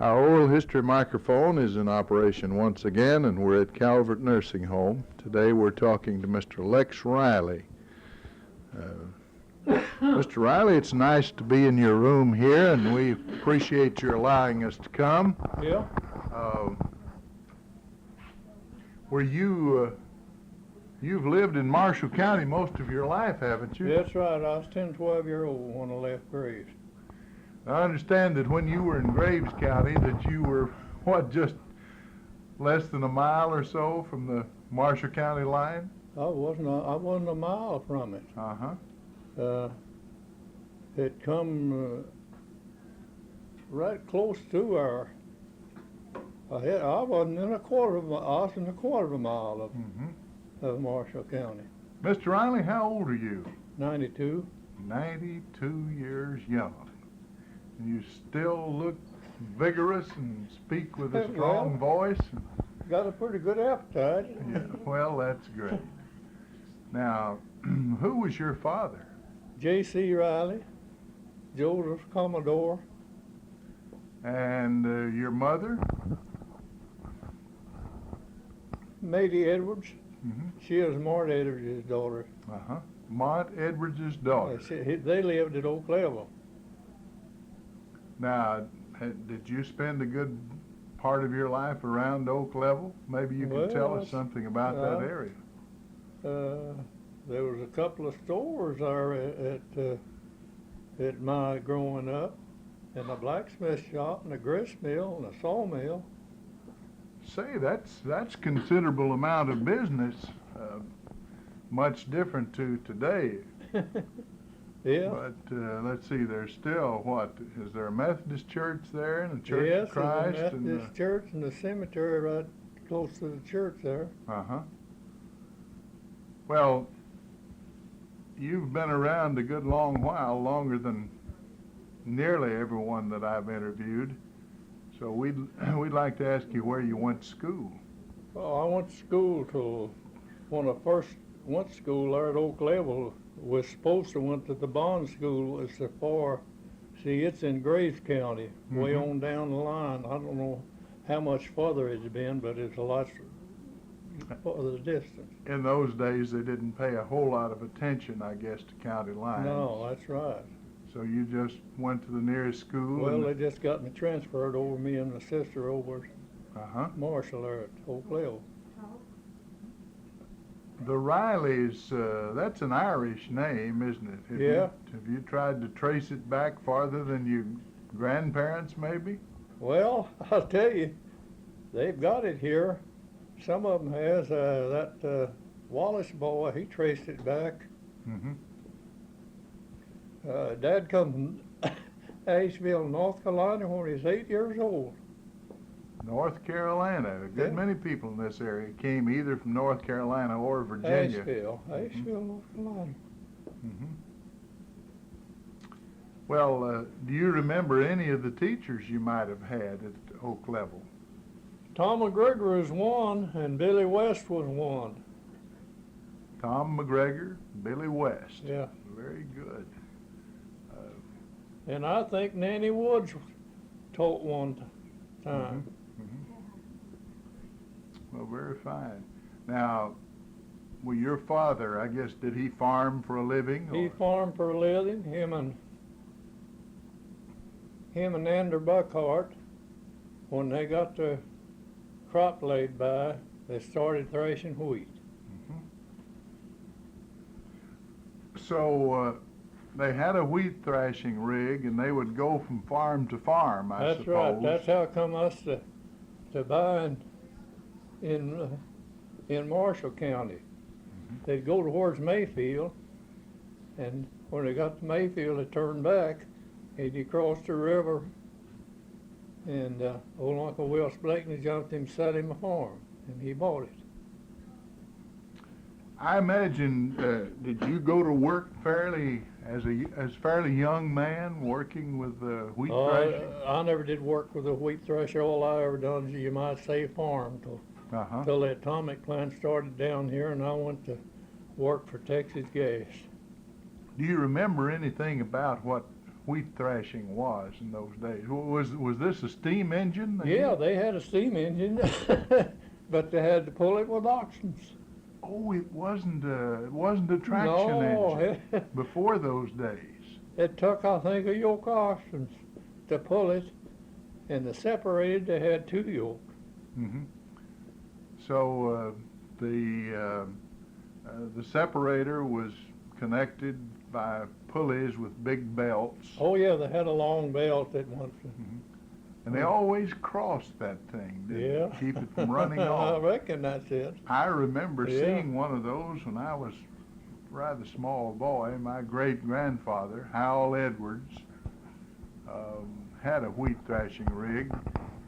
Our oral history microphone is in operation once again, and we're at Calvert Nursing Home. Today we're talking to Mr. Lex Riley. Mr. Riley, it's nice to be in your room here, and we appreciate your allowing us to come. Yeah. You've lived in Marshall County most of your life, haven't you? That's right. I was 10, 12 years old when I left Graves. I understand that when you were in Graves County that you were, just less than a mile or so from the Marshall County line? I wasn't a mile from it. It come right close to our. I wasn't in a quarter of a mile. I was in a quarter of a mile of Marshall County. Mr. Riley, how old are you? 92. 92 years young. And you still look vigorous and speak with a strong voice. Got a pretty good appetite. Yeah, well, that's great. Now, who was your father? J.C. Riley, Joseph Commodore. And your mother? Matey Edwards. She was Mart Edwards' daughter. Mont Edwards' daughter. They lived at Oak Level. Now, did you spend a good part of your life around Oak Level? Maybe you could tell us something about that area. There was a couple of stores there at my growing up, and a blacksmith shop, and a grist mill, and a sawmill. Say, that's considerable amount of business. Much different to today. Yeah. But let's see, there's still is there a Methodist church there and a Church of Christ? Yes, there's a Methodist church and a cemetery right close to the church there. Well, you've been around a good long while, longer than nearly everyone that I've interviewed. So we'd like to ask you where you went to school. Well, I went to school till when I first went to school there at Oak Level. Was supposed to went to the bond school. It's it's in Graves County, way on down the line. I don't know how much further it's been, but it's a lot further distance. In those days, they didn't pay a whole lot of attention, I guess, to county lines. No, that's right. So you just went to the nearest school? Well, they just got me transferred over, me and my sister over Marshall there at Oak Level. The Rileys, that's an Irish name, isn't it? Have you tried to trace it back farther than your grandparents, maybe? Well, I'll tell you, they've got it here. Some of them has. That Wallace boy, he traced it back. Dad come from Asheville, North Carolina when he was 8 years old. North Carolina. A good many people in this area came either from North Carolina or Virginia. Asheville, North Carolina. Well, do you remember any of the teachers you might have had at Oak Level? Tom McGregor was one, and Billy West was one. Tom McGregor, Billy West. Yeah. Very good. And I think Nanny Woods taught one time. Well, very fine. Now, well, your father, I guess, did he farm for a living? He farmed for a living. Him and Ander Buckhart, when they got the crop laid by, they started thrashing wheat. So they had a wheat thrashing rig, and they would go from farm to farm, I suppose. That's right. That's how come us to buy in Marshall County. They'd go towards Mayfield, and when they got to Mayfield, they turned back, and he crossed the river, and old Uncle Will Blakeney jumped him, set him a farm, and he bought it. I imagine, did you go to work fairly young man working with wheat thrashing? I never did work with a wheat thresher. All I ever done is, you might say, farm till the atomic plant started down here, and I went to work for Texas Gas. Do you remember anything about wheat thrashing was in those days. Was this a steam engine? Yeah, they had a steam engine, but they had to pull it with oxens. Oh, it wasn't a traction No, engine before those days. It took, I think, a yoke of oxen to pull it, and the separated, they had 2 yokes. Mm-hmm. So the separator was connected by pulleys with big belts. Oh yeah, they had a long belt that went. Mm-hmm. And they always crossed that thing, didn't Yeah. they? Keep it from running off. I reckon that's it. I remember Yeah. seeing one of those when I was a rather small boy. My great-grandfather, Howell Edwards, had a wheat thrashing rig.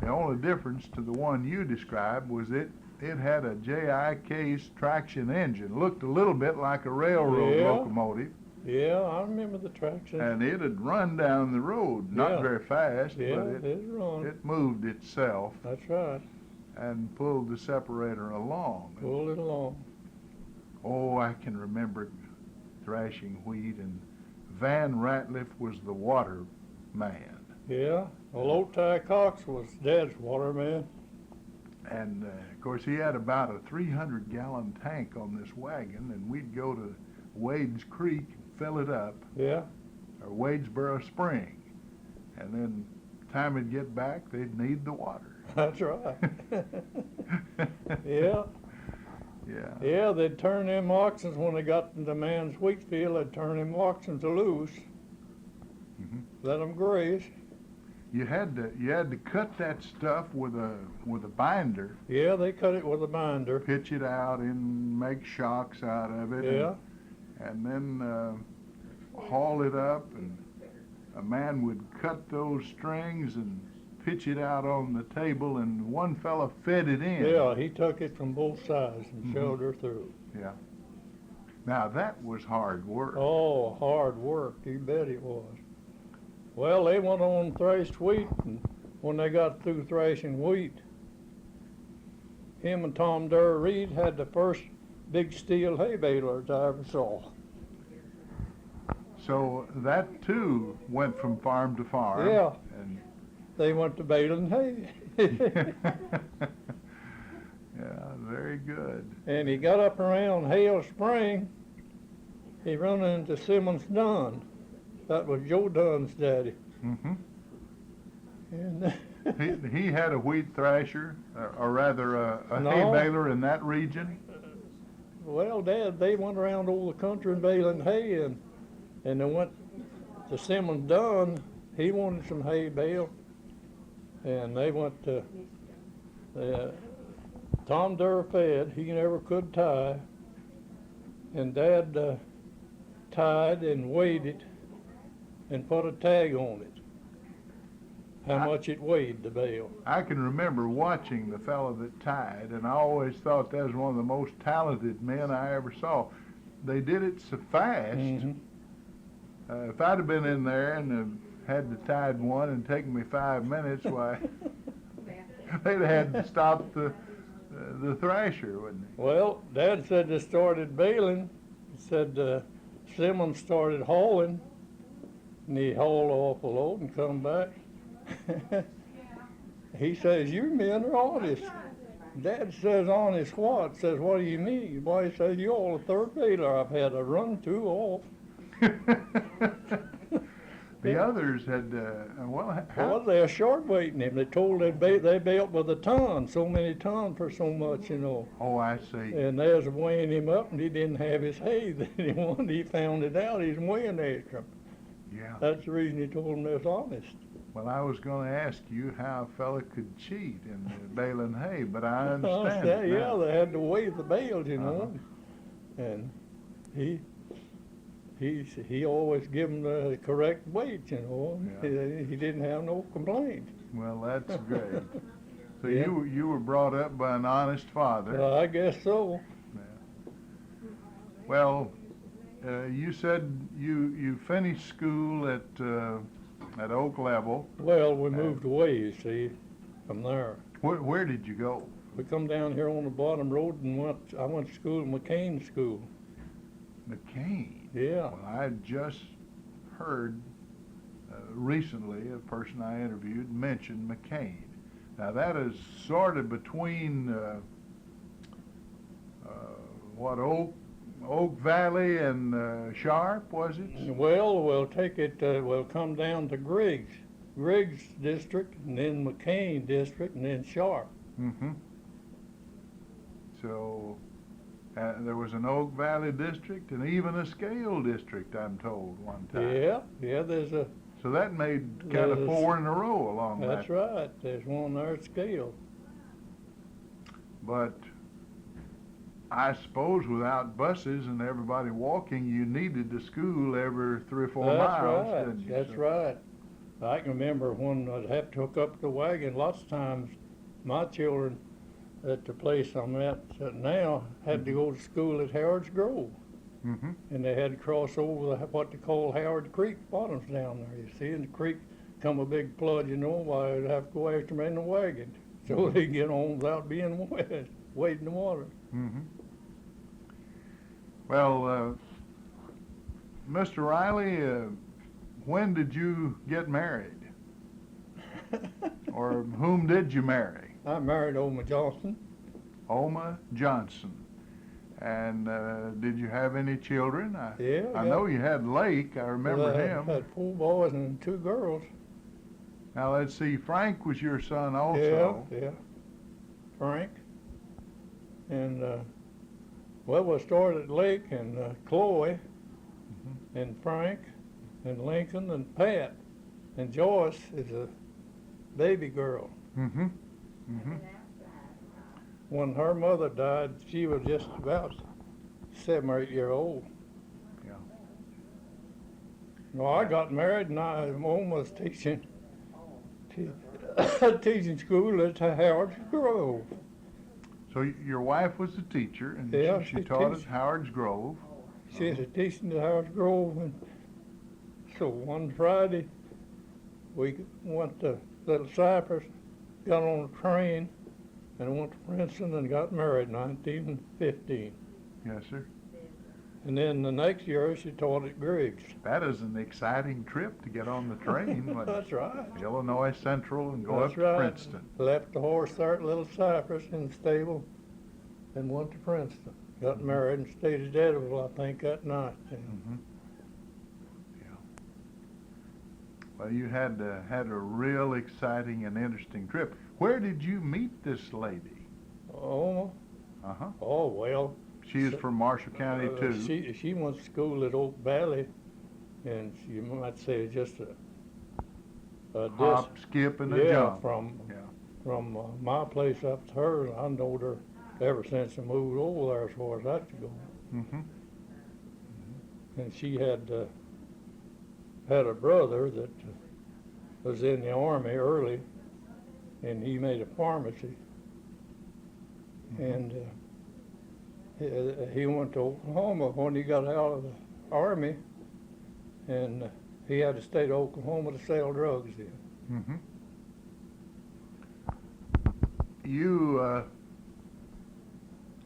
The only difference to the one you described was it had a J.I. Case traction engine. Looked a little bit like a railroad Yeah. locomotive. Yeah, I remember the traction. And it had run down the road, not Yeah. very fast, Yeah, but it's wrong. it moved itself That's right. and pulled the separator along. Pull it along. Oh, I can remember thrashing wheat, and Van Ratliff was the water man. Yeah. Well, Old Ty Cox was Dad's waterman. And of course, he had about a 300-gallon tank on this wagon, and we'd go to Wade's Creek and fill it up, Yeah. or Wadesboro Spring. And then time it'd get back, they'd need the water. That's right. Yeah. Yeah. Yeah, they'd turn them oxen when they got in the man's wheat field. They'd turn them oxen loose, Mhm. let them graze. You had to cut that stuff with a binder, Yeah, they cut it with a binder. pitch it out and make shocks out of it. Yeah. And then haul it up, and a man would cut those strings and pitch it out on the table, and one fella fed it in. Yeah, he took it from both sides and Mhm. showed her through. Yeah. Now that was hard work. Oh, hard work, you bet it was. Well, they went on thrashed wheat, and when they got through thrashing wheat, him and Tom Durr Reed had the first big steel hay balers I ever saw. So that too went from farm to farm. Yeah. And They went to baling hay. yeah, very good. And he got up around Hale Spring, he run into Simmons Dunn. That was Joe Dunn's daddy. Hmm. And He had a wheat thrasher, or rather a No. hay baler in that region. well, Dad, they went around all the country baling hay, and they went to Simmons Dunn. He wanted some hay baled, and they went to Tom Durr fed. He never could tie, and Dad tied and weighed it and put a tag on it, how much it weighed, the bale. I can remember watching the fellow that tied, and I always thought that was one of the most talented men I ever saw. They did it so fast. Mhm. If I'd have been in there and had to tied one and taken me 5 minutes, why, they'd have had to stop the thrasher, wouldn't they? Well, Dad said they started baling. He said Simmons started hauling, and he hauled off a load and come back. He says, "You men are honest." Dad says, "Honest what?" Says, "What do you mean?" Why, he says, "You're all the third baler I've had to run to off." The others had, Well, they're short weighting him. They told they baled with a ton, so many ton for so much, you know. oh, I see. And they was weighing him up, and he didn't have his hay that he wanted. He found it out. He's weighing extra. Yeah. That's the reason he told him they was honest. Well, I was going to ask you how a fella could cheat in baling hay, but I understand it Yeah, now. they had to weigh the bales, you know. Uh-huh. And he always give them the correct weight, you know. Yeah. He didn't have no complaint. Well, that's great. So Yeah. you were brought up by an honest father. I guess so. Well, you said you finished school at Oak Level. Well, we moved away, you see, from there. Where did you go? We come down here on the bottom road and I went to school, McCain School. McCain. Yeah. Well, I just heard recently, a person I interviewed mentioned McCain. Now that is sort of between what Oak Valley and Sharp, was it? Well, we'll take it, we'll come down to Griggs district, and then McCain district, and then Sharp. Mm-hmm. So there was an Oak Valley district and even a Scale district, I'm told, one time. Yeah, there's a, So that made kind of There's- 4 in a row along that's that. right, there's one there at Scale. But I suppose without buses and everybody walking, you needed to school every 3 or 4 miles, didn't you? That's So- right. I can remember when I'd have to hook up the wagon, lots of times my children at the place I'm at now had to go to school at Howard's Grove. Mm-hmm. And they had to cross over what they call Howard Creek bottoms down there, you see, and the creek come a big flood, you know, why they'd have to go after them in the wagon, so they get home without being wet, wading the water. Mm-hmm. Well, Mr. Riley, when did you get married? Or whom did you marry? I married Oma Johnson. Oma Johnson. And did you have any children? Yeah, I yeah. know you had Lake, I remember Well, I him. had 4 boys and 2 girls. Now let's see, Frank was your son also. Yeah. Frank. And, well, we started at Lake and Chloe and Frank and Lincoln and Pat. And Joyce is a baby girl. Mm-hmm. Mm-hmm. When her mother died, she was just about 7 or 8 years old. Yeah. No, I got married and I was teaching teaching school at Howard's Grove. So your wife was a teacher, and Yeah, she she taught at teach- Howard's Grove. She was teaching at Howard's Grove, and so one Friday we went to Little Cypress, got on a train, and went to Princeton and got married in 1915. Yes, sir. And then the next year she taught at Griggs. That is an exciting trip to get on the train. Like That's right. Illinois Central and go That's up to right. Princeton. Left the horse there at Little Cypress in the stable and went to Princeton. Got married and stayed at Eddyville, I think, that night. Mm-hmm. Yeah. Well, you had a real exciting and interesting trip. Where did you meet this lady? Oh, Uh-huh. oh well. She is from Marshall County, too. She went to school at Oak Valley, and you might say just a Hop, skip, and a yeah, jump. from Yeah. my place up to hers. I knowed her ever since I moved over there, as far as that goes. Mm-hmm. And she had a brother that was in the Army early, and he made a pharmacy. And he went to Oklahoma when he got out of the Army, and he had to stay to Oklahoma to sell drugs then. Mm-hmm. You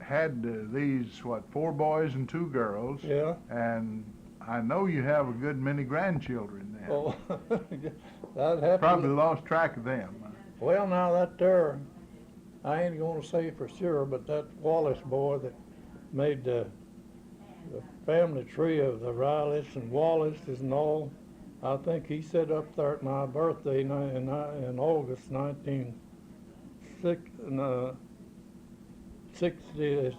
had these, 4 boys and 2 girls, Yeah. and I know you have a good many grandchildren then. Oh, I'd have Probably to. lost track of them. Well, now that there, I ain't gonna say for sure, but that Wallace boy that made the family tree of the Rileys and Wallaces and all, I think he set up there at my birthday in August 1960,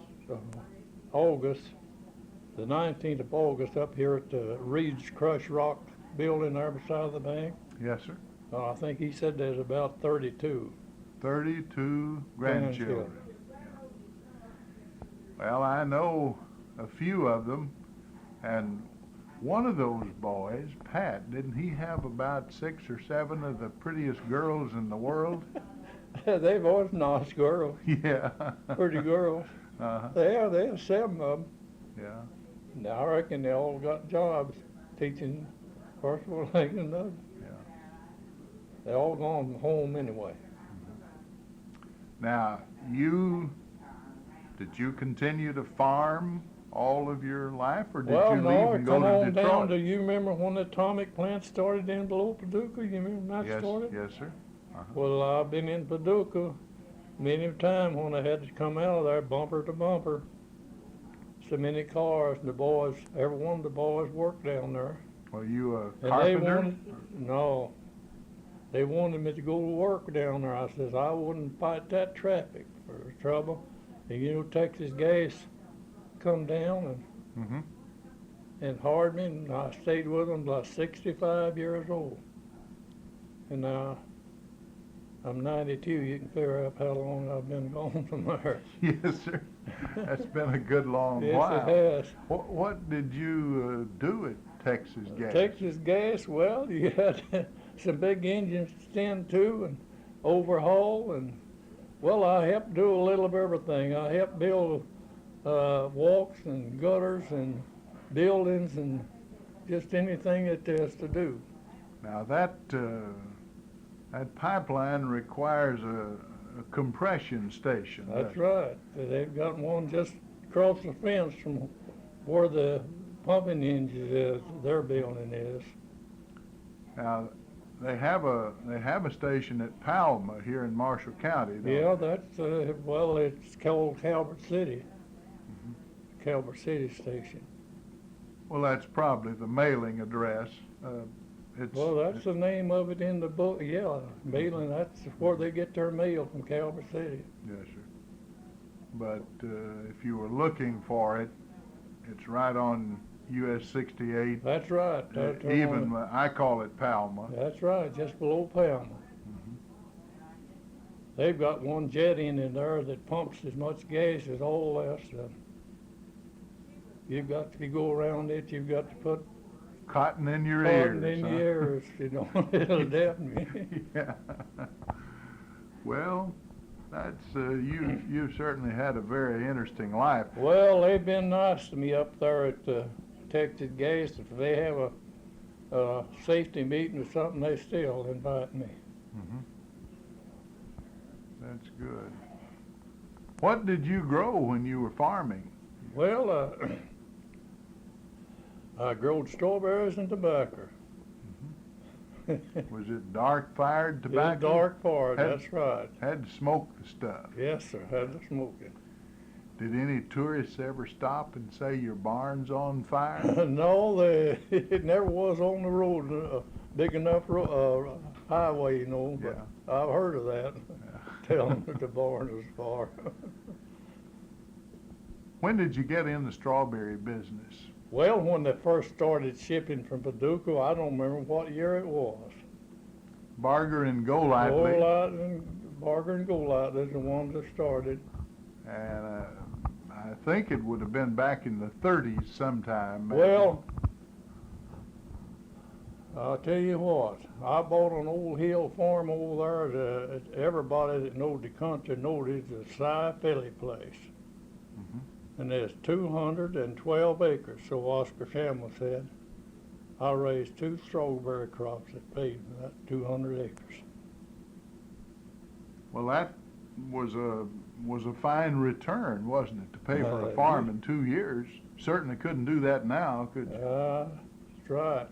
August, the 19th of August, up here at the Reed's Crush Rock building there beside the bank. Yes, sir. I think he said there's about 32. 32 grandchildren. Well, I know a few of them, and one of those boys, Pat, didn't he have about 6 or 7 of the prettiest girls in the world? They've always nice girls, Yeah. pretty girls. Uh-huh. There's 7 of them. Yeah. And I reckon they all got jobs teaching first of all, another. Yeah. They all gone home anyway. Now, did you continue to farm all of your life, or did Well, you no, leave I and go come to on Detroit? down to, you remember when the atomic plant started in below Paducah? You remember when that Yes, started? yes, sir. Uh-huh. Well, I've been in Paducah many a time when I had to come out of there bumper to bumper. So many cars, and the boys, every one of the boys worked down there. Were you a And carpenter? they wanted me to go to work down there. I says I wouldn't fight that traffic for the trouble. And you know, Texas gas come down Mm-hmm. and hired me, and I stayed with them till I was 65 years old. And now I'm 92. You can figure out how long I've been gone from there. Yes, sir. That's been a good long Yes, while. it has. What did you do at Texas Gas? Texas Gas, well, you had some big engines to tend to and overhaul, and well, I helped do a little of everything. I helped build walks and gutters and buildings and just anything that there's to do. Now that pipeline requires a compression station. That's right. They've got one just across the fence from where the pumping engine is, their building is. Now they have a station at Palma here in Marshall County. Don't Yeah, they? that's, well, it's called Calvert City. Calvert City Station. Well, that's probably the mailing address. Well, that's the name of it in the book, yeah, mailing, that's where they get their mail, from Calvert City. Yes, sir. But if you were looking for it, it's right on US 68. That's right. Even I call it Palma. That's right, just below Palma. Mm-hmm. They've got one jet in there that pumps as much gas as all that stuff. You've got to go around it, you've got to put Cotton in your cotton ears. in huh? your ears, you know, it'll deafen me. Yeah. Well, that's you've certainly had a very interesting life. Well, they've been nice to me up there at Texas Gas. If they have a safety meeting or something, they still invite me. Mm-hmm. That's good. What did you grow when you were farming? Well, I growed strawberries and tobacco. Was it dark-fired It's tobacco? dark part, Had- that's right. Had to smoke the stuff. Yes, sir, had to smoke it. Did any tourists ever stop and say your barn's on fire? No, it never was on the road, big enough highway, you know, but Yeah. I've heard of that, telling that the barn was far. When did you get in the strawberry business? Well, when they first started shipping from Paducah, I don't remember what year it was. Barger and Golightly. Barger and Golightly is the ones that started. And I think it would have been back in the 30s sometime. Maybe. Well, I'll tell you what, I bought an old hill farm over there that everybody that knows the country knows it's a Cy Philly place. Mhm. And there's 212 acres, so Oscar Shamel said. I raised 2 strawberry crops that paid for that 200 acres. Well, that was a fine return, wasn't it, to pay for a Uh, farm yeah. in 2 years? Certainly couldn't do that now, could you? That's right.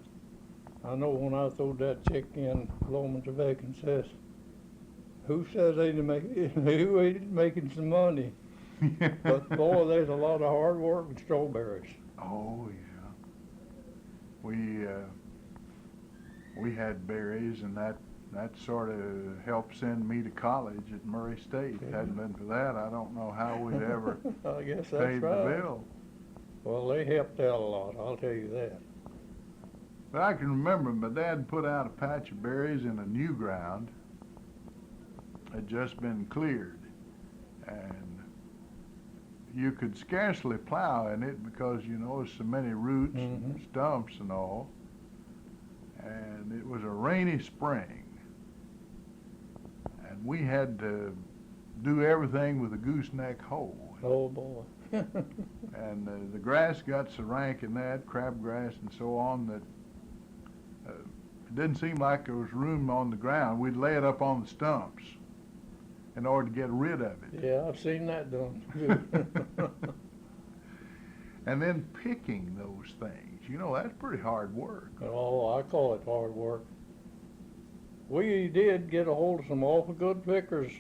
I know when I threw that check in, Loman Tobacco says, who says they didn't who ain't making some money? But boy, there's a lot of hard work with strawberries. Oh yeah. We had berries, and that sort of helped send me to college at Murray State. Yeah. Hadn't been for that, I don't know how we'd ever I guess that's paid the right. bill. Well, they helped out a lot, I'll tell you that. But I can remember my dad put out a patch of berries in a new ground. Had just been cleared, and you could scarcely plow in it because, you know, there's so many roots and Mhm. stumps and all. And it was a rainy spring, and we had to do everything with a gooseneck hoe. Oh, boy. And the grass got so rank in that, crabgrass and so on, that it didn't seem like there was room on the ground. We'd lay it up on the stumps in order to get rid of it. Yeah, I've seen that done. And then picking those things, you know, that's pretty hard work. Oh, I call it hard work. We did get a hold of some awful good pickers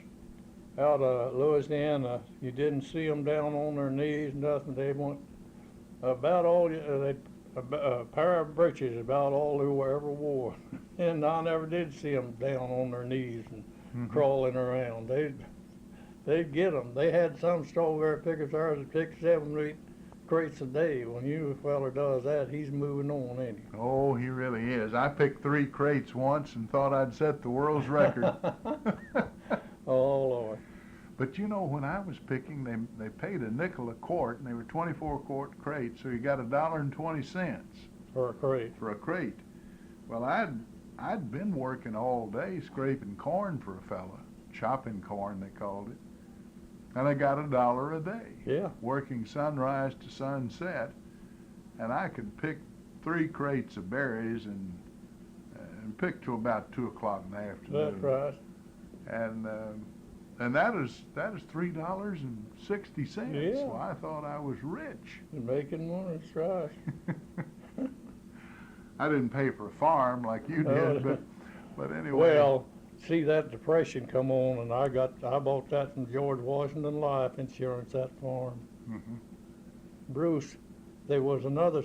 out of Louisiana. You didn't see them down on their knees, nothing. They want about all, a pair of breeches, about all they ever wore. And I never did see them down on their knees and crawling around. They'd get them. They had some strawberry pickers there that picked 7 or 8 crates a day. When a feller does that, he's moving on, ain't he? Oh, he really is. I picked 3 crates once and thought I'd set the world's record. Oh, Lord. But you know, when I was picking, they paid a nickel a quart, and they were 24-quart crates, so you got $1.20 For a crate. for a crate. Well, I'd been working all day scraping corn for a fella, chopping corn they called it, and I got $1 a day. Yeah. Working sunrise to sunset, and I could pick 3 crates of berries and pick till about 2 o'clock in the afternoon. That's right. And that is $3.60. Yeah. So I thought I was rich. You're making money, that's right. I didn't pay for a farm like you did, but anyway. Well, see, that depression come on, and I bought that from George Washington Life Insurance, that farm. Mhm. Bruce, there was another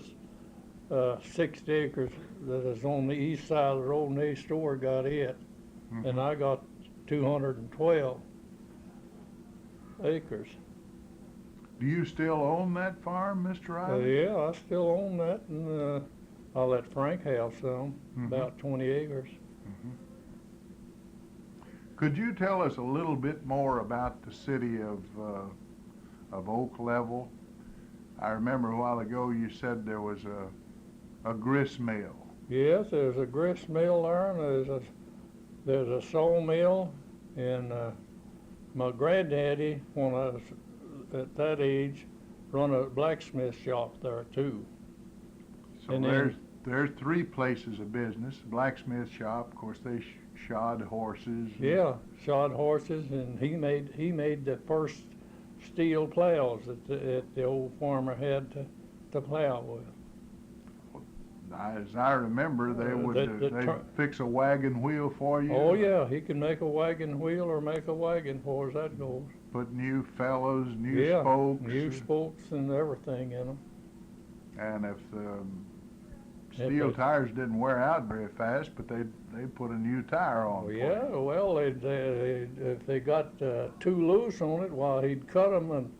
60 acres that is on the east side of the road, and they store got it, and I got 212 acres. Do you still own that farm, Mr. Riley? Yeah, I still own that, and I let Frank have some, about 20 acres. Could you tell us a little bit more about the city of Oak Level? I remember a while ago you said there was a grist mill. Yes, there's a grist mill there, and there's a sawmill, and my granddaddy, when I was at that age, run a blacksmith shop there too. So And there's 3 places of business. Blacksmith shop, of course, they shod horses. Yeah, shod horses, and he made the first steel plows that the old farmer had to plow with. As I remember, they would they'd fix a wagon wheel for you. Oh yeah, he can make a wagon wheel or make a wagon for as that goes. Put new felloes, new Yeah, spokes. new spokes and everything in them. And if the steel tires didn't wear out very fast, but they'd put a new tire on. Oh for yeah, you. well, if they got too loose on it, well, he'd cut them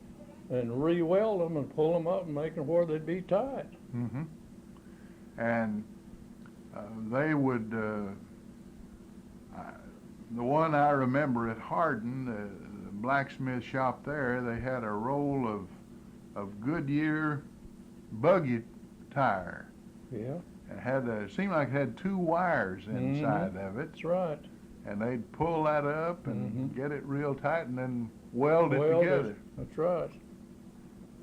and re-weld them and pull them up and make them where they'd be tight. Mm-hmm. And they would, the one I remember at Hardin, the blacksmith shop there, they had a roll of Goodyear buggy tire. Yeah. It seemed like it had 2 wires inside of it. That's right. And they'd pull that up and get it real tight and then weld it together. That's right.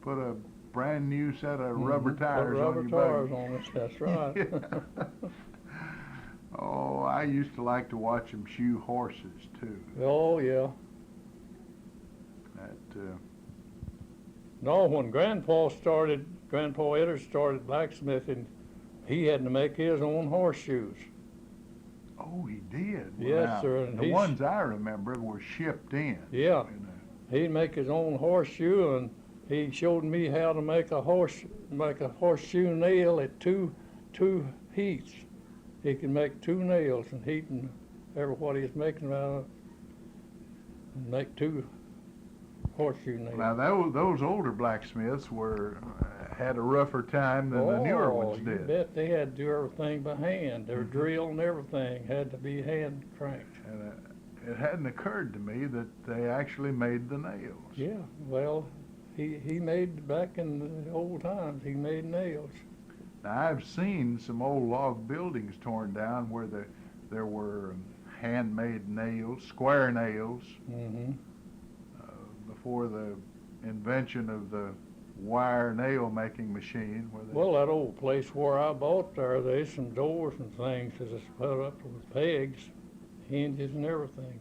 Put a brand new set of rubber tires on your buggy. Rubber tires on it, that's right. Yeah. Oh, I used to like to watch them shoe horses too. Oh, yeah. No, when Grandpa Edders started blacksmithing, he had to make his own horseshoes. Oh, he did? Yes, sir. And the ones I remember were shipped in. Yeah. He'd make his own horseshoe, and he showed me how to make a horseshoe nail at two heats. He could make 2 nails and heat and what he was making out of, and make 2 horseshoe nails. Now those older blacksmiths had a rougher time than the newer ones did. You bet they had to do everything by hand. Their drill and everything had to be hand cranked. And it hadn't occurred to me that they actually made the nails. Yeah, well, he made, back in the old times, he made nails. Now, I've seen some old log buildings torn down where there were handmade nails, square nails, before the invention of the wire nail making machine. Well, that old place where I bought there's some doors and things that is put up with pegs, hinges and everything.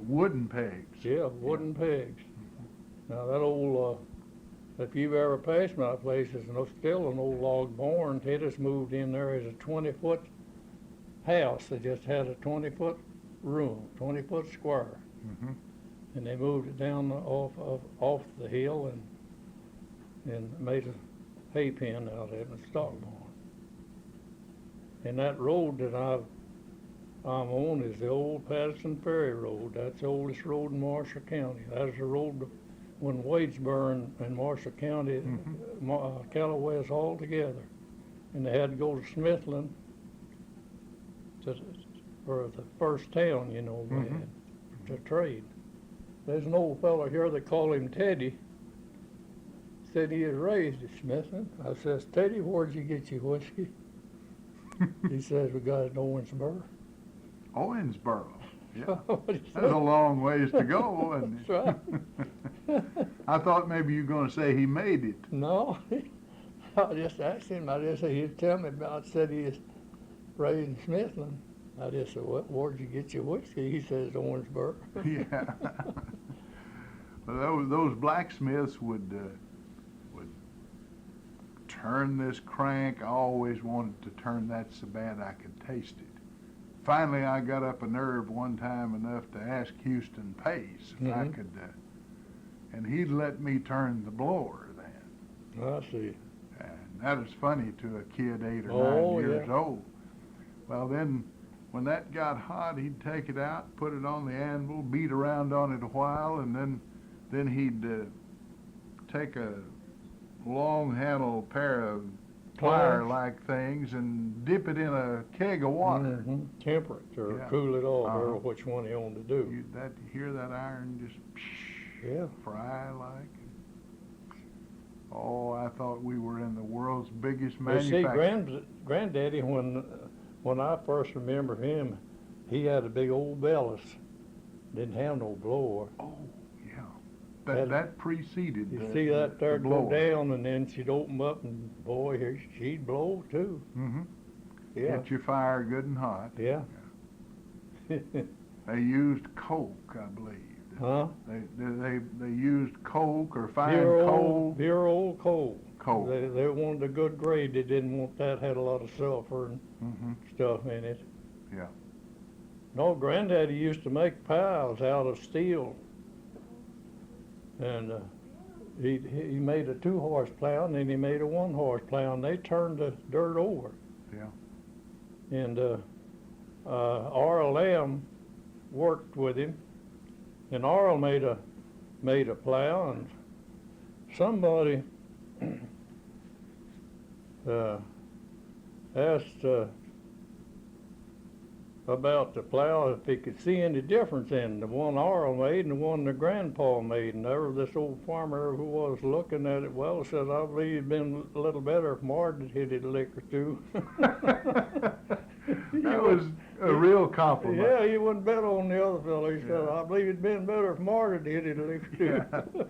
Wooden pegs. Yeah, wooden pegs. Now that old If you've ever passed my place, it's still an old log barn. They just moved in there as a 20-foot house. They just had a 20-foot room, 20-foot square. Mm-hmm. And they moved it down off the hill and made a hay pen out of it and a stock barn. And that road that I'm on is the old Patterson Ferry Road. That's the oldest road in Marshall County. That's the road when Wadesboro and Marshall County, Callaway is all together. And they had to go to Smithland for the first town, you know, they had to trade. There's an old fellow here, they call him Teddy. Said he was raised at Smithland. I says, Teddy, where'd you get your whiskey? He says, we got it in Owensboro. Owensboro. Yeah. What'd he That's say? a long ways to go, isn't it? That's right. I thought maybe you were going to say he made it. No, I just asked him. I just said, he'd tell me about, said he was raised in Smithland. I just said, where'd you get your whiskey? He says, Owensboro. Yeah. Well, those blacksmiths would turn this crank. I always wanted to turn that so bad I could taste it. Finally, I got up a nerve one time enough to ask Houston Pace if I could, and he'd let me turn the blower then. I see. And that was funny to a kid 8 or 9 Oh, years yeah. old. Well, then, when that got hot, he'd take it out, put it on the anvil, beat around on it a while, and then he'd take a long-handled pair of plier-like things and dip it in a keg of water. Temperature, Yeah. cool it off, or which one he wanted to do. You hear that iron just Yeah. fry like. Oh, I thought we were in the world's biggest You see, manufacturer. Granddaddy, when I first remember him, he had a big old bellows. Didn't have no blower. Oh, yeah. Had- That preceded You the, see that there the go blower. down, and then she'd open up, and boy, here she'd blow too. Mm-hmm. Yeah, Get your fire good and hot. yeah. They used coke, I believe. Huh? They used coke or fine Pure old coal. coal. They wanted a good grade. They didn't want that had a lot of sulfur and Mm-hmm. stuff in it. Yeah. No, Granddaddy used to make piles out of steel, and he made a 2-horse plow, and then he made a 1-horse plow, and they turned the dirt over. Yeah. And Arl Lamb worked with him, and Arl made a plow, and somebody asked about the plow if he could see any difference in the one Arl made and the one the grandpa made. And there was this old farmer who was looking at it, well, said, I believe it'd been a little better if Martin hit it a lick or two. That was a real compliment. Yeah, he wouldn't bet on the other fellow. He said, I believe it'd been better if Martin hit it a lick or two. Yeah.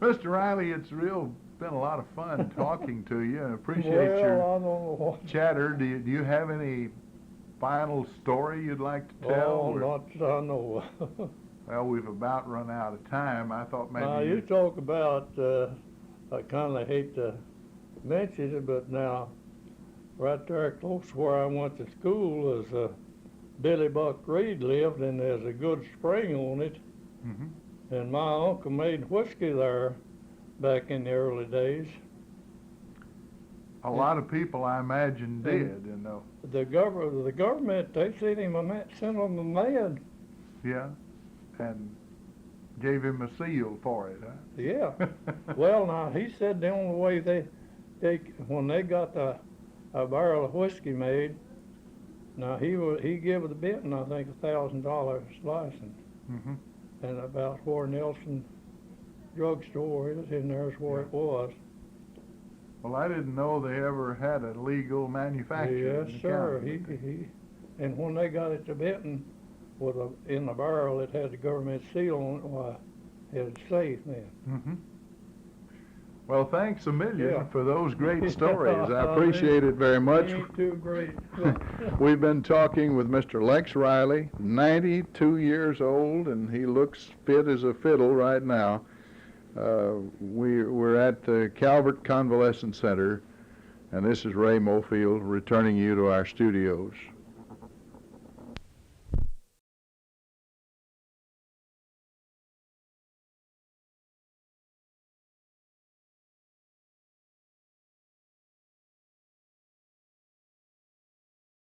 Mr. Riley, it's been a lot of fun talking to you. I appreciate Well, your I don't know what. chatter. Do you have any final story you'd like to tell? Oh, not that I know. Well, we've about run out of time. I thought maybe Now, you talk about, I kind of hate to mention it, but now, right there close to where I went to school is Billy Buck Reed lived, and there's a good spring on it. Mm-hmm. And my uncle made whiskey there back in the early days. A lot of people, I imagine, did. And The government, they sent him a man. yeah, and gave him a seal for it, huh? Yeah. Well, now, he said the only way they when they got a barrel of whiskey made, now he gave the Benton, I think, $1,000 license. Mm-hmm. And about where Nelson drugstore is, and there's where it was. Well, I didn't know they ever had a legal manufacturer. Yes, in the sir. county. And when they got it to Benton, in the barrel, it had the government seal on it. Why, it was safe then. Mm-hmm. Well, thanks a million Yeah. for those great stories. I appreciate it very much. Ain't too great. We've been talking with Mr. Lex Riley, 92 years old, and he looks fit as a fiddle right now. We're at the Calvert Convalescent Center, and this is Ray Mofield returning you to our studios.